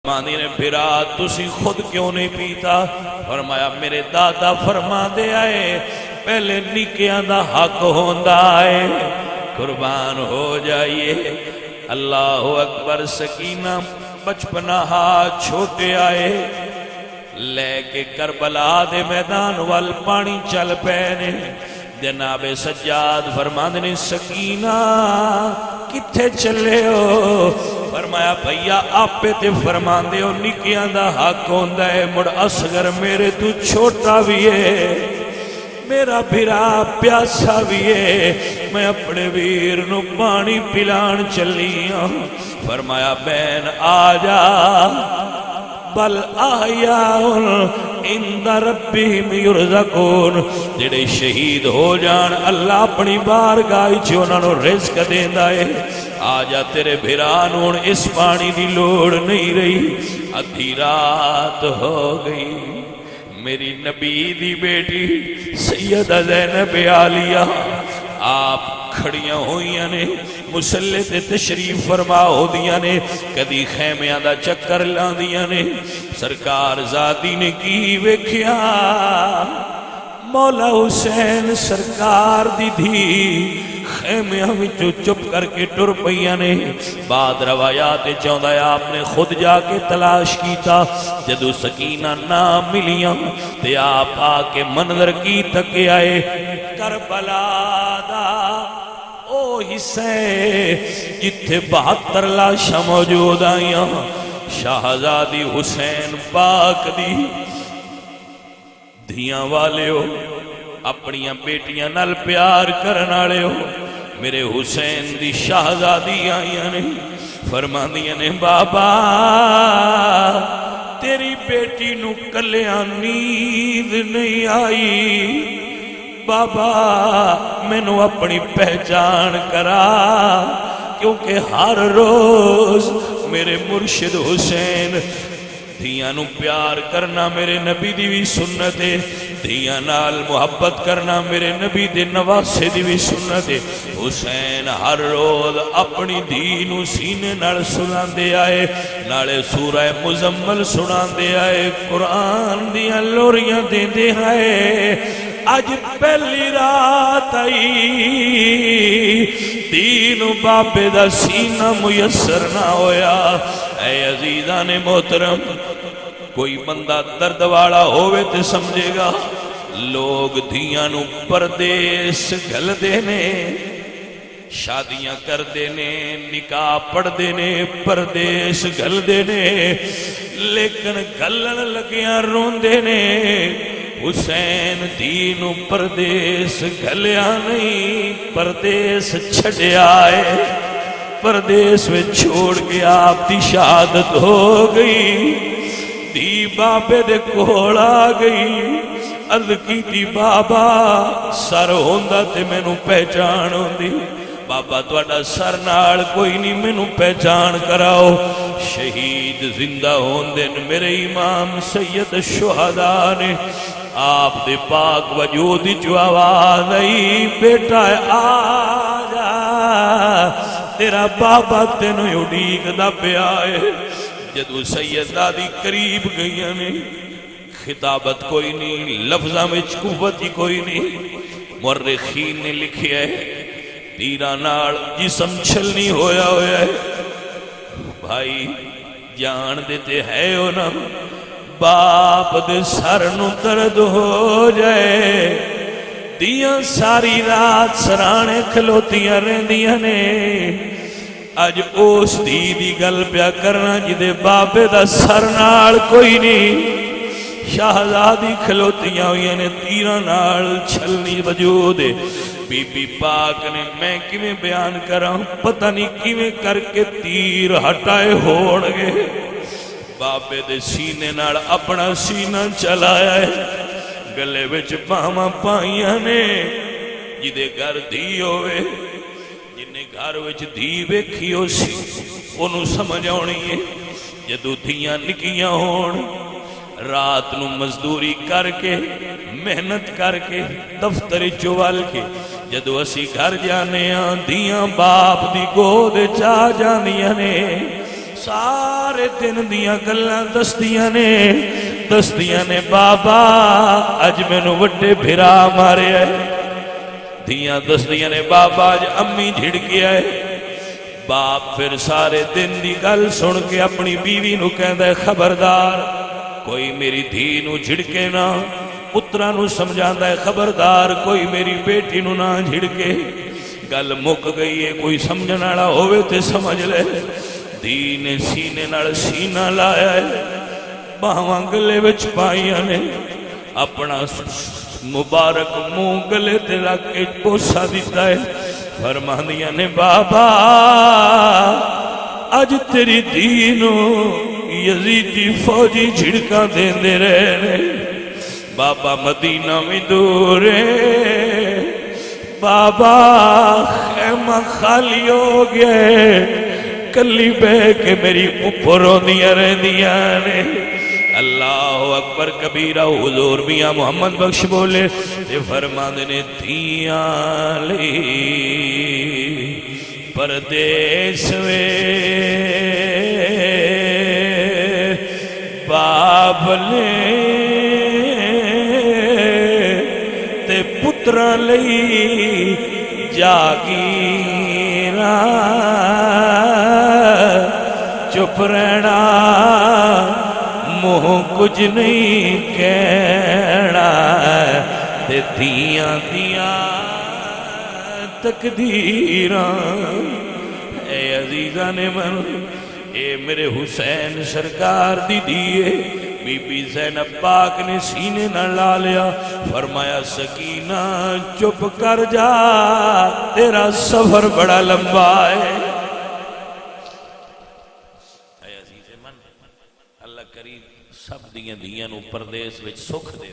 فرماندی نے پھرا تسی خود کیوں نہیں پیتا؟ فرمایا میرے دادا فرما دے آئے پہلے نکیاں دا حق ہوندا ہے، قربان ہو جائیے۔ اللہ اکبر۔ سکینہ بچپنا چھوٹے آئے لے کے کربلا دے میدان وال پانی چل پینے۔ جناب سجاد فرماندے نے سکینہ کتھے چلے ہو؟ فرمایا بھیا آپے تے فرماندے ہو نکیاں دا حق ہوندا ہے، مڑ اصغر میرے تو چھوٹا بھی ہے، میرا بھرا پیاسا بھی ہے، میں اپنے ویر نو پانی پلان چلی ہوں۔ فرمایا بہن آجا، بل آیاؤن عند ربہم یرزقون، جڑے شہید ہو جان اللہ اپنی بارگاہ چ انہاں نو رزق دیندا ہے۔ آجا تیرے بھران ہن اس پانی دی لوڑ نہیں رہی۔ ادھی رات ہو گئی، میری نبی دی بیٹی سیدہ زینب عالیہ آپ کھڑیاں ہوئیاں نے، مسلح تے تشریف فرما ہو دیاں نے، کدی خیمیاں دا چکر لاندیاں نے۔ سرکار ذاتی نے کی ویکھیا مولا حسین سرکار دی دھی خیمیاں وچوں چپ کر کے ٹر پئیاں نے۔ بعد روایات چاہندا ہے آپ نے خود جا کے تلاش کیتا، جدو سکینہ نہ ملیاں تے آپ آ کے منظر کی تکے آئے کربلا دا او حصے جتھے 72 لاشاں موجود آئیاں۔ شہزادی حسین پاک دی دھیاں والے ہو، اپنیاں بیٹیاں نال پیار کرن والے ہو، میرے حسین دی شہزادی آئیاں نے، فرماندیاں نے بابا تیری بیٹی نو کلیاں نیند نہیں آئی، بابا مینوں اپنی پہچان کرا، کیونکہ ہر روز میرے مرشد حسین دھیاں نو پیار کرنا میرے نبی دی بھی سنت ہے، دھیاں نال محبت کرنا میرے نبی دے نواسے دی بھی سنت ہے۔ حسین ہر روز اپنی دھی نو سینے نال سناندے آئے، نالے سورہ مزمل سناندے آئے، قرآن دیاں لوریاں دیندے آئے۔ اج پہلی رات آئی دین بابے دا سینہ میسر نہ ہویا۔ اے عزیزان محترم، کوئی بندہ درد والا ہوئے تے سمجھے گا لوگ دھیاں نو پردیس گھل دینے، شادیاں کر دینے، نکاح پڑھ دینے، پردیس گھل دینے، لیکن گھلن لگیاں رون دینے۔ حسین دین پردیس گھلیا نہیں، پردیس چھڑیا ہے، پردیس میں چھوڑ کے آپ دی شہادت ہو گئی۔ دی بابے دے کول آ گئی، عرض کی تھی بابا سر ہوندا تے مینوں پہچان ہوندی، بابا تواڈا سر نال کوئی نہیں، مینوں پہچان کراؤ۔ شہید زندہ ہوندے میرے امام سید الشہداء نے آپ دے پاک وجود جو آواز آئی، بیٹا آ جا تیرا بابا تینوں اڈیک دا پیا ہے۔ جدو سیدہ دی قریب گئیاں نے، خطابت کوئی نہیں، لفظاں وچ قوت ہی کوئی نہیں، مورخین نے لکھیا ہے تیرا نال جسم چھلنی ہویا ہویا ہے۔ بھائی جان دیتے ہے ہو نا، باپ دے سر نو درد ہو جائے، دیاں ساری رات سرانے کھلوتیاں رہندیاں نے۔ اج اس دی گل پیا کرنا جدے بابے دا سر نال کوئی نہیں، شہزادی کھلوتیاں ہوئی نے تیراں نال چھلنی وجود۔ بی بی پاک نے میں کیویں بیان کراں، پتہ نہیں کیویں کر کے تیر ہٹائے ہون گے، بابے دے سینے نال اپنا سینہ چلایا ہے، گلے وچ باواں پائیاں نے۔ جدے گھر دھی ہوئے، جنہیں گھر وچ دھی ویکھی ہو سی انہوں سمجھ آنی ہے، جدو دھیاں نکیاں ہون رات نو مزدوری کر کے محنت کر کے دفتر چوال کے جدو اسی گھر جانے ہاں، دھیاں باپ دی گود چا جانیاں نے، سارے دن دیاں گلاں دستیاں نے بابا اج مینوں وڈے بھرا ماریا ہے دیاں دستیاں نے بابا اج امی جھڑکیا ہے باپ پھر سارے دن دی گل سن کے اپنی بیوی نو کہندا ہے خبردار کوئی میری دھی نو جھڑکے نہ پترا نو سمجھاندا ہے خبردار کوئی میری بیٹی نو نہ جھڑکے گل مک گئی ہے کوئی سمجھن والا ہووے تے سمجھ لے دھی نے سینے نال سینہ لایا ہے باواں گلے وچ پائیاں نے اپنا مبارک منہ گلے تے رکھ کے بوسا دیتا ہے فرماندیاں نے بابا اج تیری دینو یزیدی فوجی جھڑکاں دیندے رہے بابا مدینہ میں دور ہے بابا خیمہ خالی ہو گئے کلی بہ کے میری اوپر ہوندیاں رہندیاں نے اللہ اکبر کبیرہ حضور میاں محمد بخش بولے تے فرماندے نے دھیاں لی پردیس وے بابلے تے پترا لئی جاگیراں چپ رہنا منہ کچھ نہیں کہنا تے دیاں تقدیراں اے عزیزاں نے من اے میرے حسین سرکار دی دیئے بی بی زینب پاک نے سینے نہ لا لیا فرمایا سکینہ چپ کر جا تیرا سفر بڑا لمبا ہے سب دیاں نو پردیس وچ سکھ دے